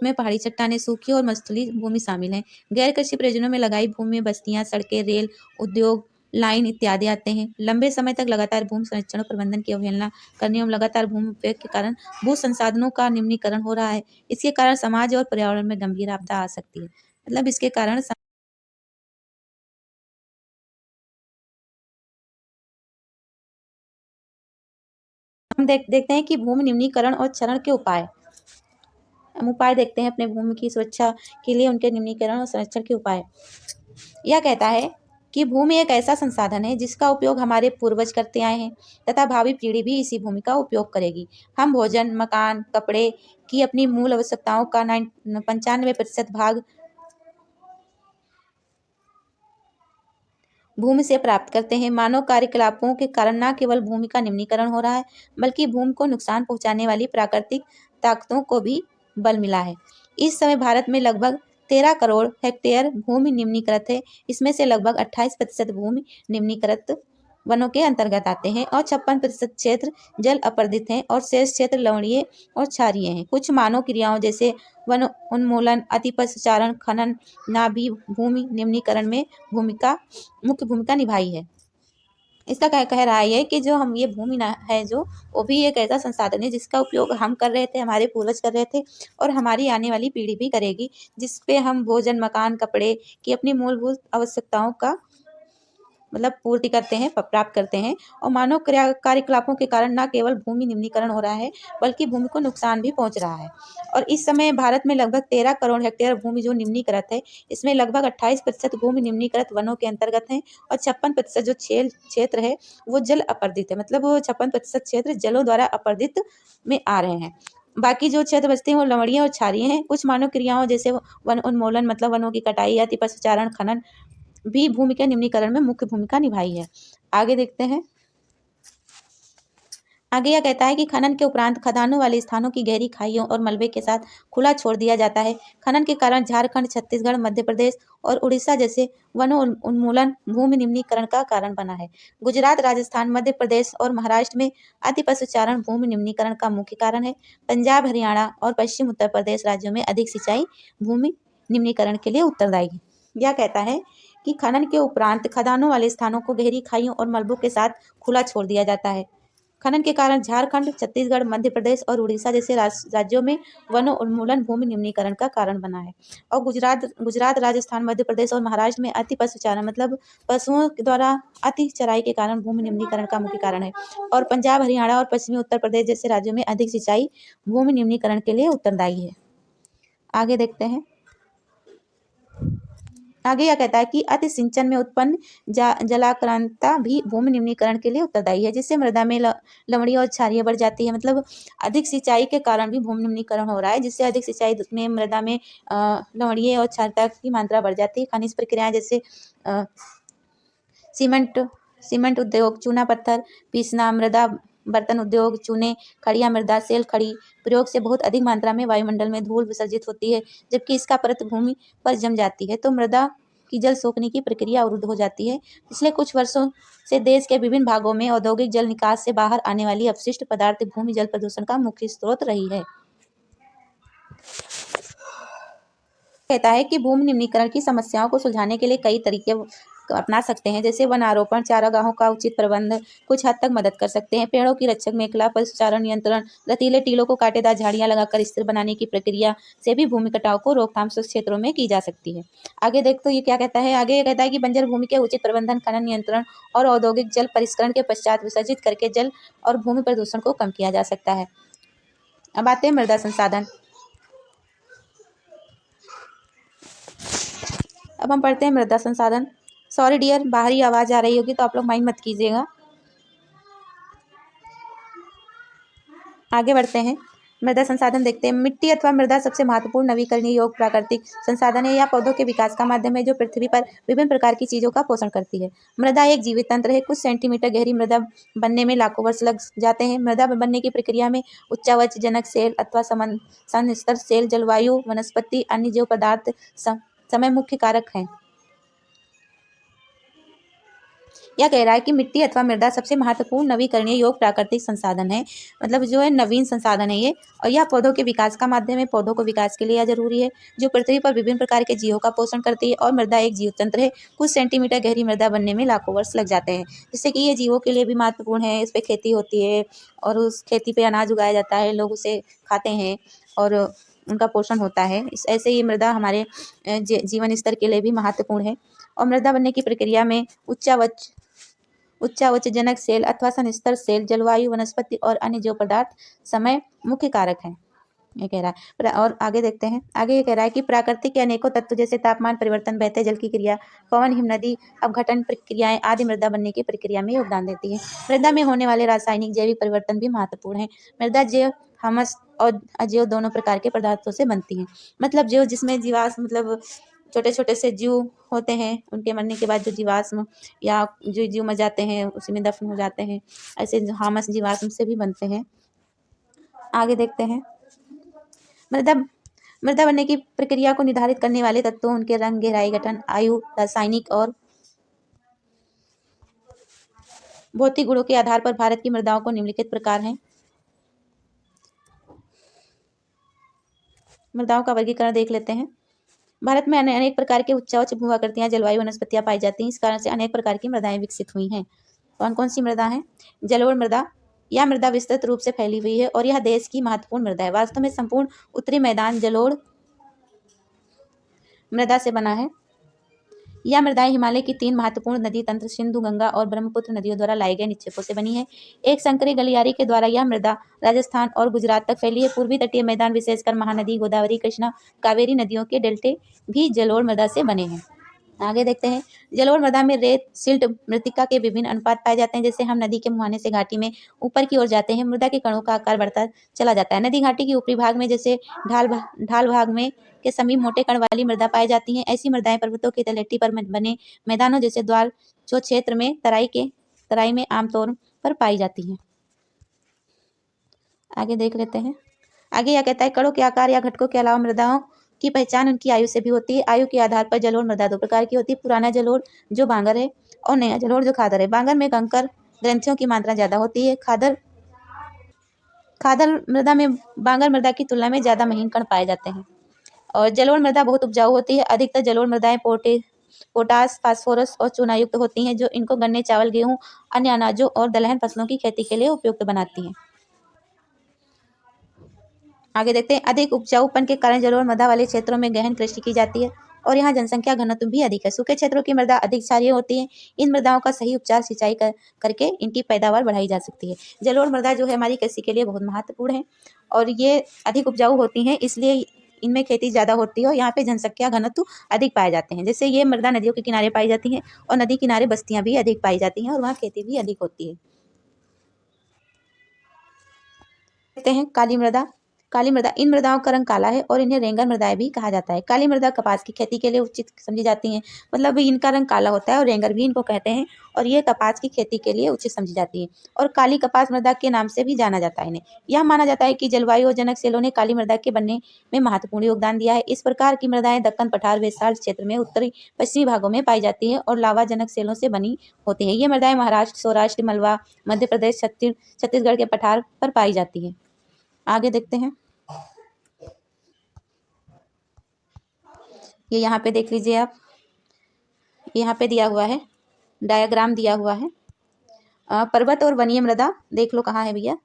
में पहाड़ी चट्टानें, सूखी और मस्तूली भूमि शामिल हैं। गैर कृषि प्रयोजनों में लगाई भूमि में बस्तियां, सड़कें, रेल, उद्योग, लाइन इत्यादि आते हैं। लंबे समय तक लगातार भूमि संरक्षण और प्रबंधन की अवहेलना करने एवं लगातार भूमि उपयोग के कारण भू संसाधनों का निम्नीकरण हो रहा है। इसके कारण समाज और पर्यावरण में गंभीर आपदा आ सकती है। मतलब इसके कारण हम देखते हैं कि भूमि निम्नीकरण और क्षरण के उपाय। हम उपाय देखते हैं अपने भूमि की सुरक्षा के लिए, उनके निम्नीकरण और संरक्षण के उपाय। यह कहता है कि भूमि एक ऐसा संसाधन है जिसका उपयोग हमारे पूर्वज करते आए हैं तथा भावी पीढ़ी भी इसी भूमि का उपयोग करेगी। हम भोजन, मकान, कपड़े की अपनी मूल आवश्यकताओं का 95% भाग भूमि से प्राप्त करते हैं। मानव कार्यकलापों के कारण न केवल भूमि का निम्नीकरण हो रहा है, बल्कि भूमि को नुकसान पहुंचाने वाली प्राकृतिक ताकतों को भी बल मिला है। इस समय भारत में लगभग 13 करोड़ हेक्टेयर भूमि निम्नीकृत है। इसमें से लगभग 28% भूमि निम्नीकृत वनों के अंतर्गत आते हैं और 56% क्षेत्र जल अपर्दित हैं और शेष क्षेत्र लवणीय और क्षारीय हैं। कुछ मानव क्रियाओं जैसे वन उन्मूलन, अतिपशुचारण, खनन ना भी भूमि निम्नीकरण में मुख्य भूमिका निभाई है। इसका कह रहा है कि जो हम ये भूमि ना है जो वो भी एक ऐसा संसाधन है जिसका उपयोग हम कर रहे थे, हमारे पूर्वज कर रहे थे और हमारी आने वाली पीढ़ी भी करेगी, जिस पे हम भोजन, मकान, कपड़े की अपनी मूलभूत आवश्यकताओं का पूर्ति करते हैं, प्राप्त करते हैं। और मानव कार्यकलापों के कारण न केवल भूमि निम्नीकरण हो रहा है, बल्कि भूमि को नुकसान भी पहुंच रहा है। और इस समय भारत में लगभग 13 करोड़ हेक्टेयर भूमि जो निम्नीकृत है, इसमें लगभग 28% भूमि निम्नीकृत वनों के अंतर्गत है और 56% जो क्षेत्र है वो जल अपर्दित है, मतलब वो 56% क्षेत्र जलों द्वारा अपर्दित में आ रहे हैं। बाकी जो क्षेत्र बचते हैं वो लवणीय और क्षारीय हैं। कुछ मानव क्रियाओं जैसे वन उन्मूलन, मतलब वनों की कटाई, अतिपशुचारण, खनन भी भूमि के निम्नीकरण में मुख्य भूमिका निभाई है। आगे देखते हैं। आगे यह कहता है कि खनन के उपरांत खदानों वाले स्थानों की गहरी खाइयों और मलबे के साथ खुला छोड़ दिया जाता है। खनन के कारण झारखंड, छत्तीसगढ़, मध्य प्रदेश और उड़ीसा जैसे वनों उन्मूलन भूमि निम्नीकरण का कारण बना है। गुजरात, राजस्थान, मध्य प्रदेश और महाराष्ट्र में अतिपशुचारण भूमि निम्नीकरण का मुख्य कारण है। पंजाब, हरियाणा और पश्चिम उत्तर प्रदेश राज्यों में अधिक सिंचाई भूमि निम्नीकरण के लिए उत्तरदायी है। यह कहता है कि खनन के उपरांत खदानों वाले स्थानों को गहरी खाइयों और मलबों के साथ खुला छोड़ दिया जाता है। खनन के कारण झारखंड, छत्तीसगढ़, मध्य प्रदेश और उड़ीसा जैसे राज्यों में वनों उन्मूलन भूमि निम्नीकरण का कारण बना है। और गुजरात, राजस्थान, मध्य प्रदेश और महाराष्ट्र में अति पशुचारण, मतलब पशुओं द्वारा अति चराई के कारण भूमि निम्नीकरण का मुख्य कारण है। और पंजाब, हरियाणा और पश्चिमी उत्तर प्रदेश जैसे राज्यों में अधिक सिंचाई भूमि निम्नीकरण के लिए उत्तरदायी है। आगे देखते हैं। आगे यह कहता है कि अति सिंचन में उत्पन्न जलाक्रांता भी भूमि निम्नीकरण के लिए उत्तरदायी है, जिससे मृदा में लवणीय और क्षारीय बढ़ जाती है। मतलब अधिक सिंचाई के कारण भी भूमि निम्नीकरण हो रहा है, जिससे अधिक सिंचाई में मृदा में लवणीय और क्षारता की मात्रा बढ़ जाती है। खनिज प्रक्रियाएं जैसे सीमेंट उद्योग, चूना पत्थर पीसना, मृदा बर्तन उद्योग, चूने, खड़िया मृदा, सेल खड़ी प्रयोग से बहुत अधिक मात्रा में वायुमंडल में धूल विसर्जित होती है, जबकि इसका परत भूमि पर जम जाती है तो मृदा की जल सोखने की प्रक्रिया अवरुद्ध हो जाती है। पिछले कुछ वर्षों से देश के विभिन्न भागों में औद्योगिक जल निकास से बाहर आने वाली अपशिष्ट पदार्थ भूमि जल प्रदूषण का मुख्य स्रोत रही है। कहता है कि भूमि निम्नीकरण की समस्याओं को सुलझाने के लिए कई तरीके अपना सकते हैं, जैसे वन आरोपण, चारागाहों का उचित प्रबंध कुछ हद तक मदद कर सकते हैं। पेड़ों की रक्षक मेखला, पशुचारण नियंत्रण, रतीले टीलों को कांटेदार झाड़ियां लगाकर स्थिर बनाने की प्रक्रिया से भी भूमि कटाव को रोकथाम शुष्क क्षेत्रों में की जा सकती है। आगे देख तो ये क्या कहता है। आगे ये कहता है कि बंजर भूमि के उचित प्रबंधन, खनन नियंत्रण और औद्योगिक जल परिष्करण के पश्चात विसर्जित करके जल और भूमि प्रदूषण को कम किया जा सकता है। अब आते हैं मृदा संसाधन। अब हम पढ़ते हैं मृदा संसाधन। सॉरी डियर, बाहरी आवाज आ रही होगी तो आप लोग माइंड मत कीजिएगा। आगे बढ़ते हैं। मृदा संसाधन देखते हैं। मिट्टी अथवा मृदा सबसे महत्वपूर्ण नवीकरणीय योग्य प्राकृतिक संसाधन है। यह पौधों के विकास का माध्यम है जो पृथ्वी पर विभिन्न प्रकार की चीजों का पोषण करती है। मृदा एक जीवित तंत्र है। कुछ सेंटीमीटर गहरी मृदा बनने में लाखों वर्ष लग जाते हैं। मृदा बनने की प्रक्रिया में उच्चावच जनक सेल अथवा समस्तर सेल, जलवायु, वनस्पति, अन्य जैव पदार्थ समय मुख्य कारक हैं। यह कह रहा है कि मिट्टी अथवा मृदा सबसे महत्वपूर्ण नवीकरणीय योग्य प्राकृतिक संसाधन है, मतलब जो है नवीन संसाधन है ये, और यह पौधों के विकास का माध्यम है। पौधों को विकास के लिए यह जरूरी है, जो पृथ्वी पर विभिन्न प्रकार के जीवों का पोषण करती है। और मृदा एक जीव तंत्र है। कुछ सेंटीमीटर गहरी मृदा बनने में लाखों वर्ष लग जाते हैं, जिससे कि ये जीवों के लिए भी महत्वपूर्ण है। इस पर खेती होती है और उस खेती पे अनाज उगाया जाता है, लोग उसे खाते हैं और उनका पोषण होता है। ऐसे ही मृदा हमारे जीवन स्तर के लिए भी महत्वपूर्ण है। और मृदा बनने की प्रक्रिया में उच्चावच जनक सेल अथवा संस्तर सेल, जलवायु, वनस्पति और अन्य जैव पदार्थ समय मुख्य कारक हैं। ये कह रहा है। और आगे देखते हैं, आगे ये कह रहा है कि प्राकृतिक के अनेकों तत्व जैसे तापमान परिवर्तन, बहते जल की क्रिया, पवन, हिम, नदी अपघटन प्रक्रियाएं आदि मृदा बनने की प्रक्रिया में योगदान देती है। मृदा में होने वाले रासायनिक जैविक परिवर्तन भी महत्वपूर्ण है। मृदा जैव, हमस और अजैव दोनों प्रकार के पदार्थों से बनती है। मतलब जैव जिसमें जीवाश्म, मतलब छोटे छोटे से जीव होते हैं, उनके मरने के बाद जो जीवाश्म या जो जीव मर जाते हैं उसी में दफन हो जाते हैं, ऐसे हामस जीवाश्म से भी बनते हैं। आगे देखते हैं, मृदा मृदा बनने की प्रक्रिया को निर्धारित करने वाले तत्वों, उनके रंग, गहराई, गठन, आयु, रासायनिक और भौतिक गुणों के आधार पर भारत की मृदाओं को निम्नलिखित प्रकार हैं। मृदाओं का वर्गीकरण देख लेते हैं। भारत में अनेक प्रकार के उच्च भू-आकृतियां, जलवायु, वनस्पतियां पाई जाती हैं। इस कारण से अनेक प्रकार की मृदाएं विकसित हुई हैं। कौन कौन सी मृदा है? जलोढ़ मृदा। यह मृदा विस्तृत रूप से फैली हुई है और यह देश की महत्वपूर्ण मृदा है। वास्तव में संपूर्ण उत्तरी मैदान जलोढ़ मृदा से बना है। यह मृदाएं हिमालय की 3 महत्वपूर्ण नदी तंत्र सिंधु, गंगा और ब्रह्मपुत्र नदियों द्वारा लाए गए निक्षेपों से बनी है। एक संकरी गलियारे के द्वारा यह मृदा राजस्थान और गुजरात तक फैली है। पूर्वी तटीय मैदान विशेषकर महानदी, गोदावरी, कृष्णा, कावेरी नदियों के डेल्टे भी जलोढ़ मृदा से बने हैं। आगे देखते हैं, जलोढ़ मृदा में रेत, सिल्ट, मृत्तिका के विभिन्न अनुपात पाए जाते हैं। जैसे हम नदी के मुहाने से घाटी में ऊपर की ओर जाते हैं, मृदा के कणों का आकार बढ़ता चला जाता है। नदी घाटी के ऊपरी भाग में, जैसे ढाल भाग में के समीप मोटे कण वाली मृदा पाई जाती हैं। ऐसी मृदाएं पर्वतों की तलहटी पर बने मैदानों जैसे द्वार जो क्षेत्र में तराई में आमतौर पर पाई जाती हैं। आगे देख लेते हैं, आगे यह कहता है, कणों के आकार या घटकों के अलावा मृदाओं की पहचान उनकी आयु से भी होती है। आयु के आधार पर जलोढ़ मृदा 2 प्रकार की होती है, पुराना जलोढ़ जो बांगर है और नया जलोढ़ जो खादर है। बांगर में कंकर ग्रंथियों की मात्रा ज्यादा होती है। खादर मृदा में बांगर मृदा की तुलना में ज्यादा महीन कण पाए जाते हैं। और जलोढ़ मृदा बहुत उपजाऊ होती है। अधिकतर जलोढ़ मृदाएं पोटास, फास्फोरस और चूना युक्त होती हैं, जो इनको गन्ने, चावल, गेहूं, अन्य अनाजों और दलहन फसलों की खेती के लिए उपयुक्त बनाती हैं। आगे देखते हैं, अधिक उपजाऊपन के कारण जलोढ़ मृदा वाले क्षेत्रों में गहन कृषि की जाती है और यहाँ जनसंख्या घनत्व भी अधिक है। सूखे क्षेत्रों की मृदा अधिक क्षारीय होती है। इन मृदाओं का सही उपचार, सिंचाई करके इनकी पैदावार बढ़ाई जा सकती है। जलोढ़ मृदा जो है हमारी कृषि के लिए बहुत महत्वपूर्ण है और ये अधिक उपजाऊ होती हैं, इसलिए इनमें खेती ज़्यादा होती है और यहाँ पे जनसंख्या घनत्व अधिक पाए जाते हैं। जैसे ये मृदा नदियों के किनारे पाई जाती हैं और नदी किनारे बस्तियां भी अधिक पाई जाती हैं और वहाँ खेती भी अधिक होती है। देखते हैं काली मृदा। काली मृदा, इन मृदाओं का रंग काला है और इन्हें रेंगन मृदाएं भी कहा जाता है। काली मृदा कपास की खेती के लिए उचित समझी जाती हैं, मतलब इनका रंग काला होता है और रेंगर भी इनको कहते हैं और ये कपास की खेती के लिए उचित समझी जाती है और काली कपास मृदा के नाम से भी जाना जाता है इन्हें। यह माना जाता है कि जलवायु जनक सेलों ने काली मृदा के बनने में महत्वपूर्ण योगदान दिया है। इस प्रकार की मृदाएं दक्कन पठार, वेसाल क्षेत्र में उत्तरी पश्चिमी भागों में पाई जाती है और लावा जनक सेलों से बनी होती है। ये मृदाएं महाराष्ट्र, सौराष्ट्र, मलवा, मध्य प्रदेश, छत्तीसगढ़ के पठार पर पाई जाती है। आगे देखते हैं, ये यहाँ पे देख लीजिए आप, यहाँ पे दिया हुआ है, डायग्राम दिया हुआ है। पर्वत और वनीय मृदा देख लो कहाँ है भैया।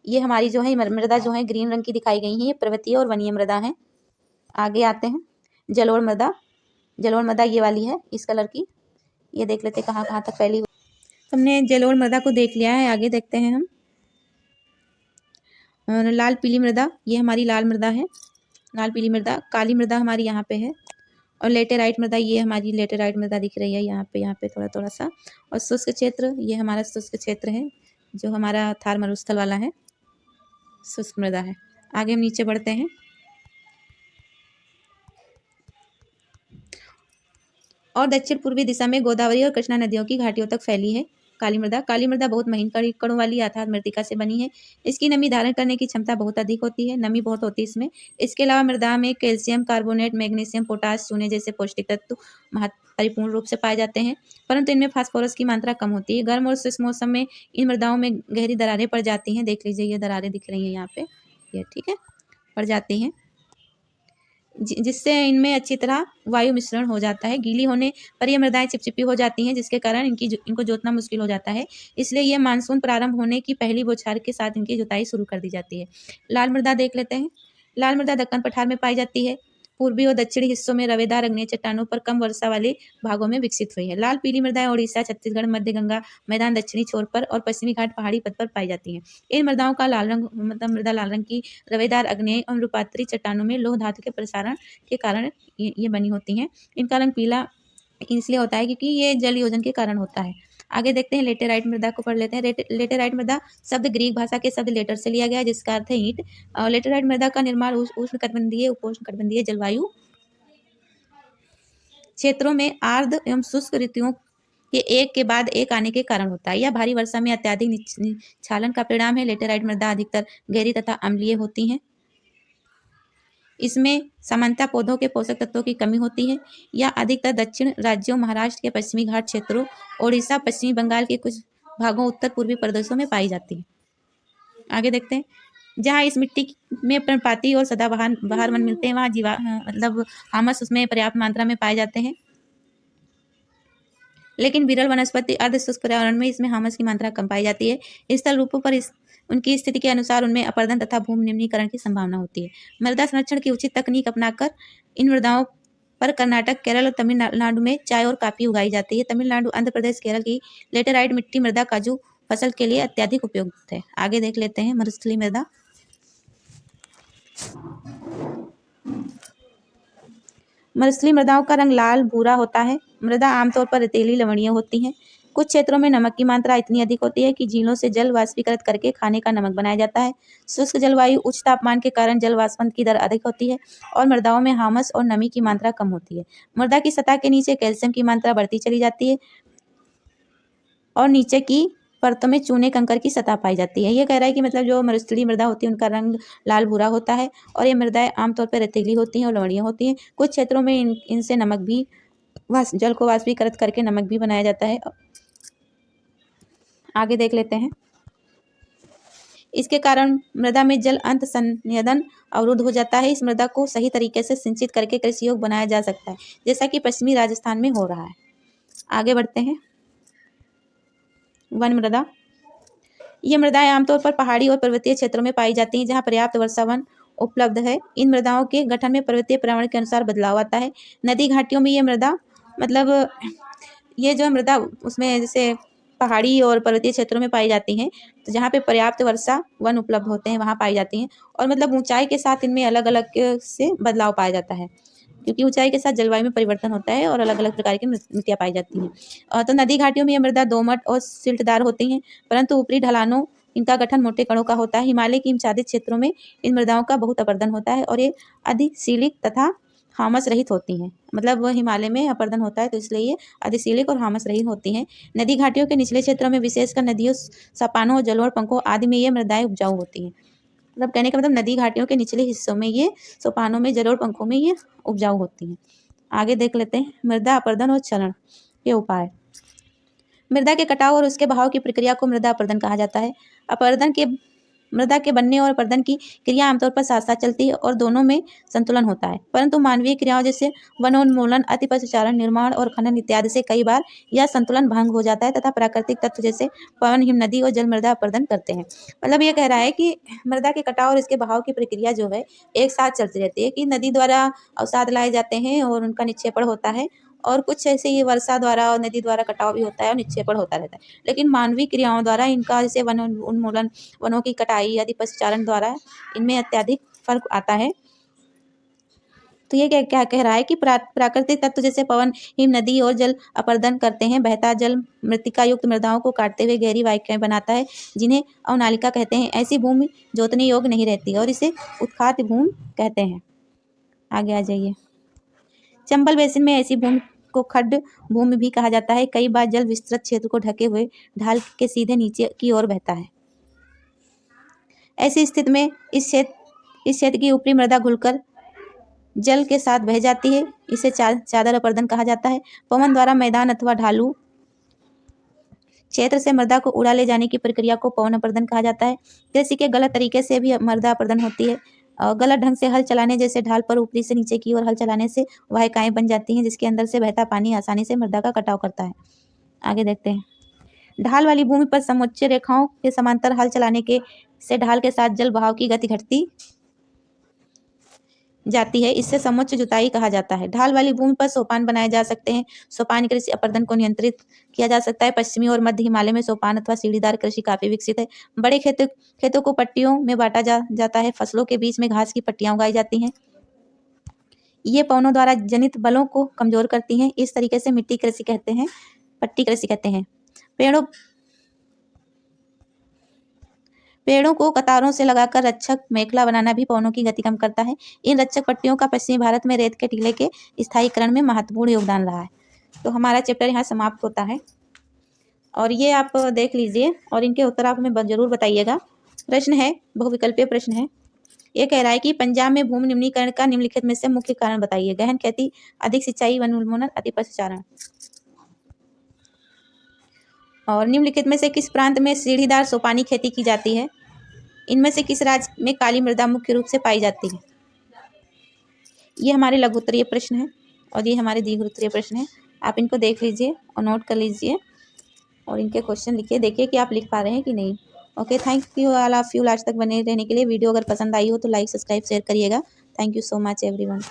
ये हमारी जो है मृदा जो है ग्रीन रंग की दिखाई गई है, ये पर्वतीय और वनीय मृदा है। आगे आते हैं, जलोढ़ मृदा। जलोढ़ मृदा ये वाली है, इस कलर की। ये देख लेते कहाँ कहाँ तक फैली हुई। हमने जलोढ़ मृदा को देख लिया है। आगे देखते हैं हम, लाल पीली मृदा। ये हमारी लाल मृदा है, लाल पीली मृदा। काली मृदा हमारी यहाँ पे है और लेटेराइट मृदा, ये हमारी लेटेराइट मृदा दिख रही है यहाँ पे थोड़ा थोड़ा सा। और शुष्क क्षेत्र, ये हमारा शुष्क क्षेत्र है जो हमारा थार मरुस्थल वाला है, शुष्क मृदा है। आगे हम नीचे बढ़ते हैं, और दक्षिण पूर्वी दिशा में गोदावरी और कृष्णा नदियों की घाटियों तक फैली है काली मृदा। काली मृदा बहुत महीन कणों वाली अर्थात मृत्तिका से बनी है। इसकी नमी धारण करने की क्षमता बहुत अधिक होती है, नमी बहुत होती है इसमें। इसके अलावा मृदा में कैल्शियम कार्बोनेट, मैग्नीशियम, पोटास, चूने जैसे पौष्टिक तत्व परिपूर्ण रूप से पाए जाते हैं, परंतु इनमें फास्फोरस की मात्रा कम होती है। गर्म और शुष्क मौसम में इन मृदाओं में गहरी दरारें पड़ जाती हैं। देख लीजिए, ये दरारें दिख रही हैं यहाँ पे, ये ठीक है, पड़ जाती हैं, जिससे इनमें अच्छी तरह वायु मिश्रण हो जाता है। गीली होने पर ये मृदाएं चिपचिपी हो जाती हैं, जिसके कारण इनको जोतना मुश्किल हो जाता है। इसलिए ये मानसून प्रारंभ होने की पहली बौछार के साथ इनकी जुताई शुरू कर दी जाती है। लाल मृदा देख लेते हैं। लाल मृदा दक्कन पठार में पाई जाती है पूर्वी और दक्षिणी हिस्सों में रवेदार अग्नेय चट्टानों पर कम वर्षा वाले भागों में विकसित हुई है। लाल पीली मृदाएं ओडिशा, छत्तीसगढ़, मध्य गंगा मैदान, दक्षिणी छोर पर और पश्चिमी घाट पहाड़ी पथ पर पाई जाती हैं। इन मृदाओं का लाल रंग मतलब मृदा लाल रंग की रवेदार अग्नेय और रूपांतरी चट्टानों में लौह धातु के प्रसारण के कारण ये बनी होती हैं। इनका रंग पीला इसलिए होता है क्योंकि ये जल योजन के कारण होता है। आगे देखते हैं लेटेराइट मृदा को पढ़ लेते हैं। लेटेराइट मृदा शब्द ग्रीक भाषा के शब्द लेटर से लिया गया है जिसका अर्थ है ईंट। लेटेराइट मृदा का निर्माण उष्णकटिबंधीय उपोष्णकटिबंधीय जलवायु क्षेत्रों में आर्द्र एवं शुष्क ऋतुओं के एक के बाद एक आने के कारण होता है। यह भारी वर्षा में अत्यधिक निक्षालन का परिणाम है। लेटेराइट मृदा अधिकतर गहरी तथा अम्लीय होती है। इसमें सामान्यतः पौधों के पोषक तत्वों की कमी होती है। यह अधिकतर दक्षिण राज्यों, महाराष्ट्र के पश्चिमी घाट क्षेत्रों, ओडिशा, पश्चिमी बंगाल के कुछ भागों, उत्तर पूर्वी प्रदेशों में पाई जाती है। आगे देखते हैं। जहाँ इस मिट्टी में पर्णपाती और सदाबहार वन मिलते हैं वहाँ मतलब हामस उसमें पर्याप्त मात्रा में पाए जाते हैं। लेकिन विरल वनस्पति अर्ध शुष्क पर्यावरण में इसमें हामस की मात्रा कम पाई जाती है। स्थल रूपों पर उनकी स्थिति के अनुसार उनमें अपरदन तथा भूमि निम्नीकरण की संभावना होती है। मृदा संरक्षण की उचित तकनीक अपनाकर इन मृदाओं पर कर्नाटक, केरल और तमिलनाडु में चाय और कॉफी उगाई जाती है। तमिलनाडु, आंध्र प्रदेश, केरल की लेटेराइट मिट्टी मृदा काजू फसल के लिए अत्यधिक उपयुक्त है। आगे देख लेते हैं मरुस्थलीय मृदा। मरुस्थलीय मृदाओं का रंग लाल भूरा होता है। मृदा आमतौर पर रेतीली लवणीय होती हैं। कुछ क्षेत्रों में नमक की मात्रा इतनी अधिक होती है कि झीलों से जल वाष्पीकृत करके खाने का नमक बनाया जाता है। शुष्क जलवायु, उच्च तापमान के कारण जल वाष्पन की दर अधिक होती है और मृदाओं में हामस और नमी की मात्रा कम होती है। मृदा की सतह के नीचे कैल्शियम की मात्रा बढ़ती चली जाती है और नीचे की परतों में चूने कंकर की सतह पाई जाती है। ये कह रहा है कि मतलब जो मरुस्थलीय मृदा होती है उनका रंग लाल भूरा होता है और ये मृदाएं आमतौर पर रेतीली होती हैं और लवणीय होती हैं। कुछ क्षेत्रों में इनसे नमक भी जल को वाष्पीकृत करके नमक भी बनाया जाता है। आगे देख लेते हैं। इसके कारण मृदा में जल अंत संयदन अवरुद्ध हो जाता है। इस मृदा को सही तरीके से सिंचित करके कृषि योग्य बनाया जा सकता है, जैसा कि पश्चिमी राजस्थान में हो रहा है। आगे बढ़ते हैं। वन मृदा। ये मृदाएं आमतौर पर पहाड़ी और पर्वतीय क्षेत्रों में पाई जाती हैं जहाँ पर्याप्त वर्षा वन उपलब्ध है। इन मृदाओं के गठन में पर्वतीय पर्यावरण के अनुसार बदलाव आता है। नदी घाटियों में ये मृदा मतलब ये जो मृदा उसमें जैसे पहाड़ी और पर्वतीय क्षेत्रों में पाई जाती हैं, तो जहाँ पे पर्याप्त वर्षा वन उपलब्ध होते हैं वहाँ पाई जाती हैं और मतलब ऊंचाई के साथ इनमें अलग अलग से बदलाव पाया जाता है, क्योंकि ऊंचाई के साथ जलवायु में परिवर्तन होता है और अलग अलग प्रकार की मिट्टियाँ पाई जाती हैं। तो नदी घाटियों में ये मृदा दोमट और सिल्टदार होती हैं, परंतु ऊपरी ढलानों इनका गठन मोटे कणों का होता है। हिमालय की हिमछादित क्षेत्रों में इन मृदाओं का बहुत अपरदन होता है और ये अधिशीलिक तथा हामस रहित होती हैं। मतलब वह हिमालय में अपरदन होता है तो इसलिए ये अधिशीलिक और हामस रहित होती हैं। नदी घाटियों के निचले क्षेत्रों में विशेषकर नदियों, सपानों, जलोढ़ पंखों आदि में ये मृदाएं उपजाऊ होती हैं। मतलब कहने का मतलब नदी घाटियों के निचले हिस्सों में ये, सोपानों में, जलोढ़ पंखों में ये उपजाऊ होती हैं। आगे देख लेते हैं मृदा अपरदन और क्षरण के उपाय। मृदा के कटाव और उसके बहाव की प्रक्रिया को मृदा अपरदन कहा जाता है। मृदा के बनने और अपरदन की क्रिया आमतौर पर साथ साथ चलती है और दोनों में संतुलन होता है, परंतु मानवीय क्रियाओं जैसे वनोन्मूलन, अतिपशुचारण, निर्माण और खनन इत्यादि से कई बार यह संतुलन भंग हो जाता है तथा प्राकृतिक तत्व जैसे पवन, हिम, नदी और जल मृदा अपरदन करते हैं। मतलब ये कह रहा है कि मृदा के कटाव और इसके बहाव की प्रक्रिया जो है एक साथ चलती रहती है, कि नदी द्वारा अवसाद लाए जाते हैं और उनका निक्षेपण होता है, और कुछ ऐसे ही वर्षा द्वारा और नदी द्वारा कटाव भी होता है और निक्षेपण होता रहता है। लेकिन मानवीय क्रियाओं द्वारा इनका जैसे वन उन्मूलन, वनों की कटाई आदि पशुचारण द्वारा इनमें अत्यधिक फर्क आता है। तो ये क्या कह रहा है कि प्राकृतिक तत्व जैसे पवन, हिम, नदी और जल अपरदन करते हैं। बहता जल मृत्तिका युक्त मृदाओं को काटते हुए गहरी वाहिकाएं बनाता है जिन्हें अवनालिका कहते हैं। ऐसी भूमि जोतने योग्य नहीं रहती और इसे उत्खात भूमि कहते हैं। आगे आ जाइए। चंबल बेसिन में ऐसी भूमि को खड्ड भूमि भी कहा जाता है। कई बार जल विस्तृत क्षेत्र को ढके हुए ढाल के सीधे नीचे की ओर बहता है। ऐसी स्थिति में इस क्षेत्र की ऊपरी मृदा घुलकर जल के साथ बह जाती है। इसे चादर अपरदन कहा जाता है। पवन द्वारा मैदान अथवा ढालू क्षेत्र से मृदा को उड़ा ले जाने की प्रक्रिया को पवन अपरदन कहा जाता है। कृषि के गलत तरीके से भी मृदा अपरदन होती है। गलत ढंग से हल चलाने जैसे ढाल पर ऊपरी से नीचे की ओर हल चलाने से वाहिकाएं बन जाती हैं जिसके अंदर से बहता पानी आसानी से मृदा का कटाव करता है। आगे देखते हैं। ढाल वाली भूमि पर समोच्च रेखाओं के समांतर हल चलाने के से ढाल के साथ जल बहाव की गति घटती जाती है, इससे समोच्च जुताई कहा जाता है। ढाल वाली भूमि पर सोपान बनाए जा सकते हैं। सोपान कृषि अपर्दन को नियंत्रित किया जा सकता है। पश्चिमी और मध्य हिमालय में सोपान अथवा सीढ़ीदार कृषि काफी विकसित है। बड़े खेतों को पट्टियों में बांटा जाता है। फसलों के बीच में घास की पट्टियां उगाई जाती हैं। ये पवनों द्वारा जनित बलों को कमजोर करती हैं। इस तरीके से मिट्टी कृषि कहते हैं, पट्टी कृषि कहते हैं। पेड़ों को कतारों से लगाकर रक्षक मेखला बनाना भी पवनों की गति कम करता है। इन रक्षक पट्टियों का पश्चिमी भारत में रेत के टीले के स्थायीकरण में महत्वपूर्ण योगदान रहा है। तो हमारा चैप्टर यहाँ समाप्त होता है और ये आप देख लीजिए और इनके उत्तर आप हमें जरूर बताइएगा। प्रश्न है, बहुविकल्पीय प्रश्न है। ये कह रहा है कि पंजाब में भूमि निम्नीकरण का निम्नलिखित में से मुख्य कारण बताइए। गहन खेती, अधिक सिंचाई, वन उन्मूलन, अति पशुचारण। और निम्नलिखित में से किस प्रांत में सीढ़ीदार सोपानी खेती की जाती है? इनमें से किस राज्य में काली मृदा मुख्य रूप से पाई जाती है? ये हमारे लघु उत्तरीय प्रश्न है और ये हमारे दीर्घ उत्तरीय प्रश्न है। आप इनको देख लीजिए और नोट कर लीजिए और इनके क्वेश्चन लिखिए, देखिए कि आप लिख पा रहे हैं कि नहीं। Okay, thank you all of you last तक बने रहने के लिए। वीडियो अगर पसंद आई हो तो लाइक, सब्सक्राइब, शेयर करिएगा। Thank you so much everyone.